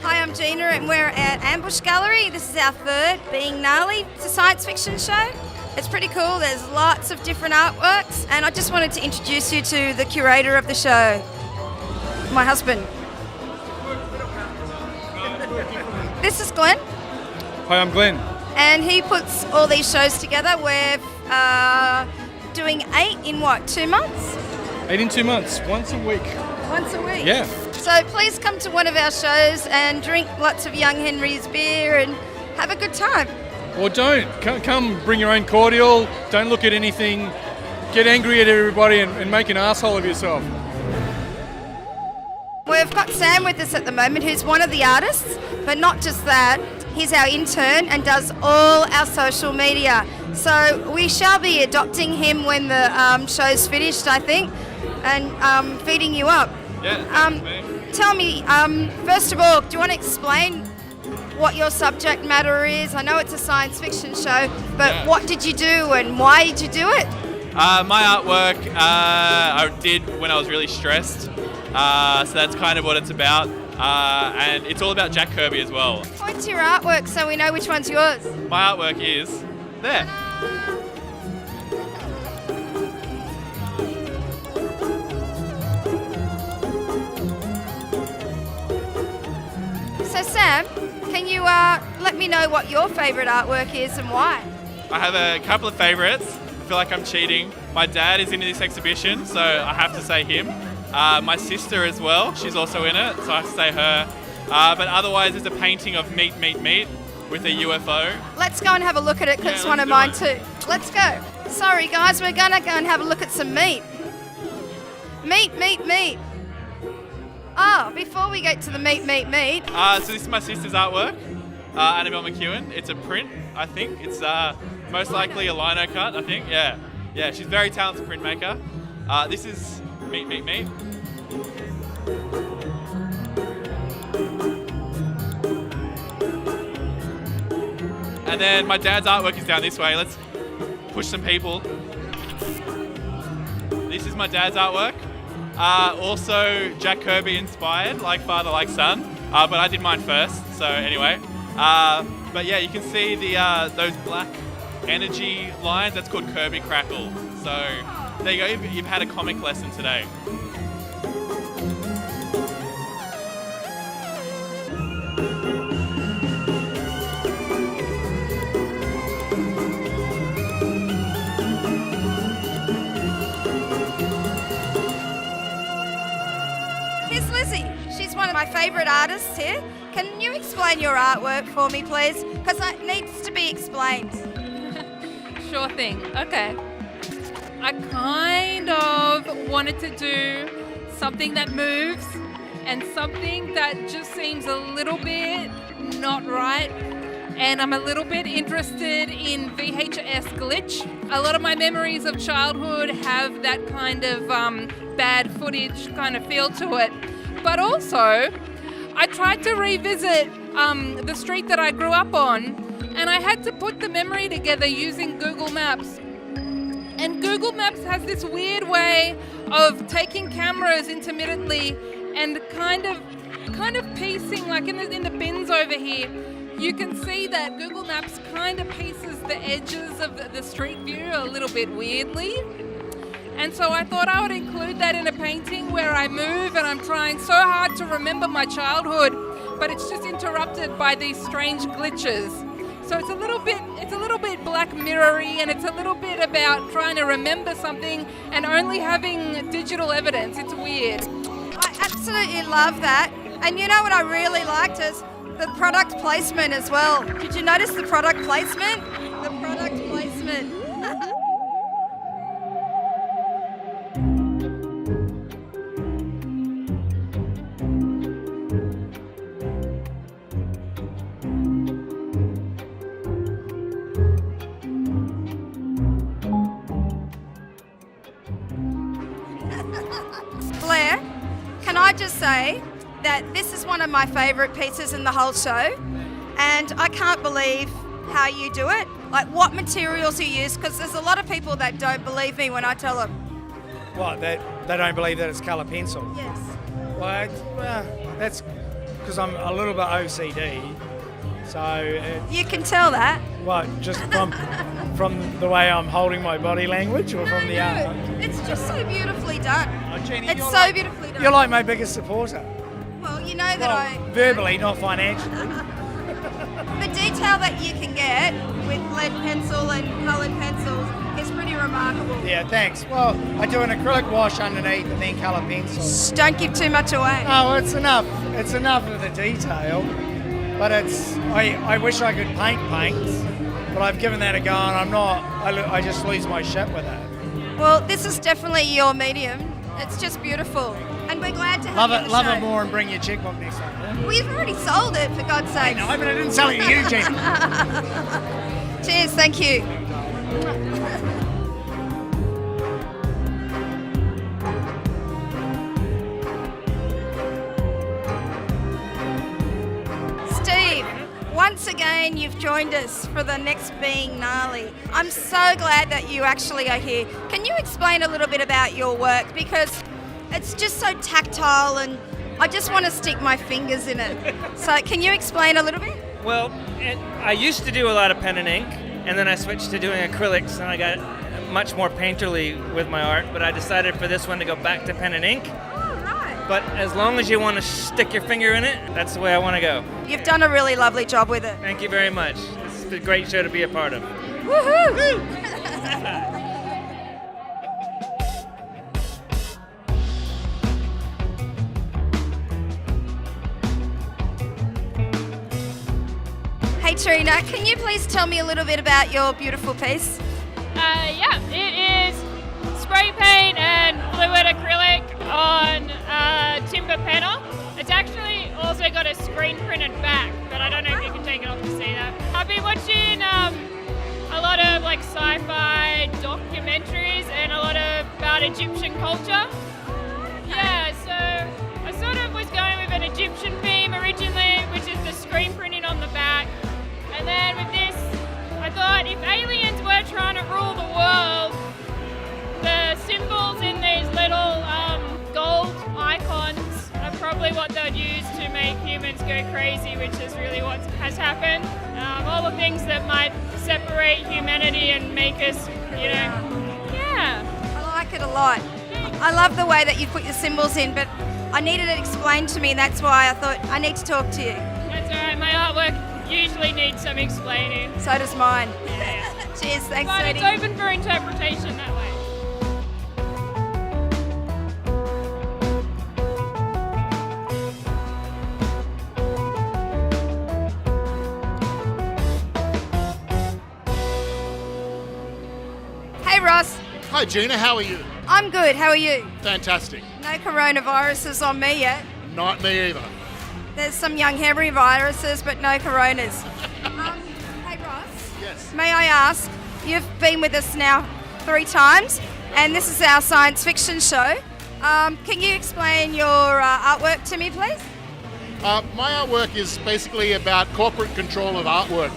Hi, I'm Gina and we're at Ambush Gallery. This is our third, Bein, Narly. It's a science fiction show. It's pretty cool. There's lots of different artworks and I just wanted to introduce you to the curator of the show, my husband. This is Glenn. Hi, I'm Glenn. And he puts all these shows together. We're doing 8 in what, 2 months? 8 in 2 months, once a week. Once a week? Yeah. So please come to one of our shows and drink lots of Young Henry's beer and have a good time. Or don't. Come bring your own cordial. Don't look at anything. Get angry at everybody and make an asshole of yourself. We've got Sam with us at the moment, who's one of the artists, but not just that. He's our intern and does all our social media. So we shall be adopting him when the show's finished, I think, and feeding you up. Yeah, tell me, first of all, do you want to explain what your subject matter is? I know it's a science fiction show, but What did you do and why did you do it? My artwork I did when I was really stressed, so that's kind of what it's about. And it's all about Jack Kirby as well. Point to your artwork so we know which one's yours. My artwork is there. So Sam, can you let me know what your favourite artwork is and why? I have a couple of favourites. I feel like I'm cheating. My dad is into this exhibition, so I have to say him. My sister as well, she's also in it, so I have to say her. But otherwise, there's a painting of meat with a UFO. Let's go and have a look at it because it's one of mine too. Let's go. Sorry guys, we're gonna go and have a look at some meat. Meat. Oh, before we get to the meat. So this is my sister's artwork, Annabelle McEwen. It's a print, I think. It's most likely a lino cut, I think. Yeah, she's a very talented printmaker. This is meat. And then my dad's artwork is down this way. Let's push some people. This is my dad's artwork. Also Jack Kirby inspired, like father, like son. But I did mine first, so anyway. But yeah, you can see the those black energy lines. That's called Kirby Crackle. So there you go. You've had a comic lesson today. Here's Lizzie. She's one of my favourite artists here. Can you explain your artwork for me, please? Because it needs to be explained. Sure thing. Okay. I kind of wanted to do something that moves and something that just seems a little bit not right. And I'm a little bit interested in VHS glitch. A lot of my memories of childhood have that kind of bad footage kind of feel to it. But also, I tried to revisit the street that I grew up on, and I had to put the memory together using Google Maps. And Google Maps has this weird way of taking cameras intermittently and kind of piecing, like in the bins over here, you can see that Google Maps kind of pieces the edges of the street view a little bit weirdly. And so I thought I would include that in a painting where I move and I'm trying so hard to remember my childhood, but it's just interrupted by these strange glitches. So it's a little bit Black Mirror-y, and it's a little bit about trying to remember something and only having digital evidence. It's weird. I absolutely love that. And you know what I really liked is the product placement as well. Did you notice the product placement? The product placement. Blair, can I just say that this is one of my favourite pieces in the whole show, and I can't believe how you do it. Like what materials you use, because there's a lot of people that don't believe me when I tell them. What, that they don't believe that it's colour pencil. Yes. Well, that's because I'm a little bit OCD. So, You can tell that. just from the way I'm holding my body language, or from the art? It's just so beautifully done. Jeannie, It's you're so like- beautifully done. You're like my biggest supporter. Well, you know that Verbally, not financially. the detail that you can get with lead pencil and coloured pencils is pretty remarkable. Yeah, thanks. Well, I do an acrylic wash underneath and then colour pencil. Shh, don't give too much away. No, it's enough. It's enough of the detail. But I wish I could paint paints, but I've given that a go and I'm not. I just lose my shit with it. Well, this is definitely your medium. It's just beautiful. And we're glad to have Love you it, on the love show. it more, and bring your checkbook next time. We've already sold it, for God's sake. No, but I didn't sell it to you, Jen. Cheers, thank you. Steve, once again you've joined us for the next Being Narly. I'm so glad that you actually are here. Can you explain a little bit about your work? Because it's just so tactile and I just want to stick my fingers in it. So can you explain a little bit? Well, I used to do a lot of pen and ink, and then I switched to doing acrylics, and I got much more painterly with my art, but I decided for this one to go back to pen and ink. Oh, right. But as long as you want to stick your finger in it, that's the way I want to go. You've done a really lovely job with it. Thank you very much. It's a great show to be a part of. Woohoo! Hey Trina, can you please tell me a little bit about your beautiful piece? Yeah, it is spray paint and fluid acrylic on timber panel. It's actually also got a screen printed back, but I don't know if you can take it off to see that. I've been watching a lot of like sci-fi documentaries and a lot about Egyptian culture. Yeah, so I sort of was going with an Egyptian theme originally, which is the screen printing on the back. And then with this, I thought if aliens were trying to rule the world, the symbols in these little gold icons are probably what they'd use to make humans go crazy, which is really what has happened. All the things that might separate humanity and make us, yeah. I like it a lot. I love the way that you put your symbols in, but I needed it explained to me, and that's why I thought I need to talk to you. That's all right, my artwork usually needs some explaining. So does mine. Yeah. Cheers, thanks, But it's sweetie. open for interpretation that way. Hey Ross, Hi Gina, how are you? I'm good. How are you? Fantastic. No coronaviruses on me yet. Not me either. There's some young Henry viruses, but no coronas. Hey Ross, Yes. may I ask, you've been with us now 3 times, and this is our science fiction show. Can you explain your artwork to me, please? My artwork is basically about corporate control of artwork,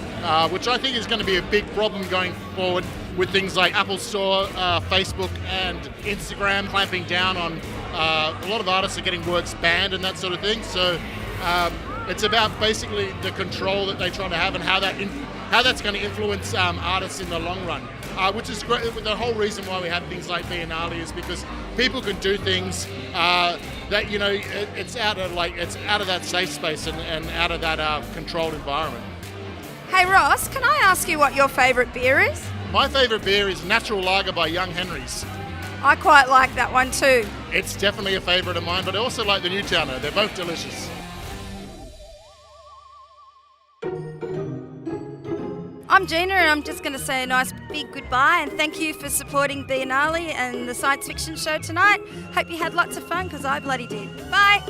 which I think is going to be a big problem going forward with things like Apple Store, Facebook and Instagram clamping down on a lot of artists are getting works banned and that sort of thing. So it's about basically the control that they try to have and how that's going to influence artists in the long run. Which is great. The whole reason why we have things like Bein is because people can do things that it's out of that safe space and out of that controlled environment. Hey Ross, can I ask you what your favourite beer is? My favourite beer is Natural Lager by Young Henry's. I quite like that one too. It's definitely a favourite of mine, but I also like the Newtowner. They're both delicious. I'm Gina, and I'm just going to say a nice big goodbye and thank you for supporting Biennale and the science fiction show tonight. Hope you had lots of fun, because I bloody did. Bye.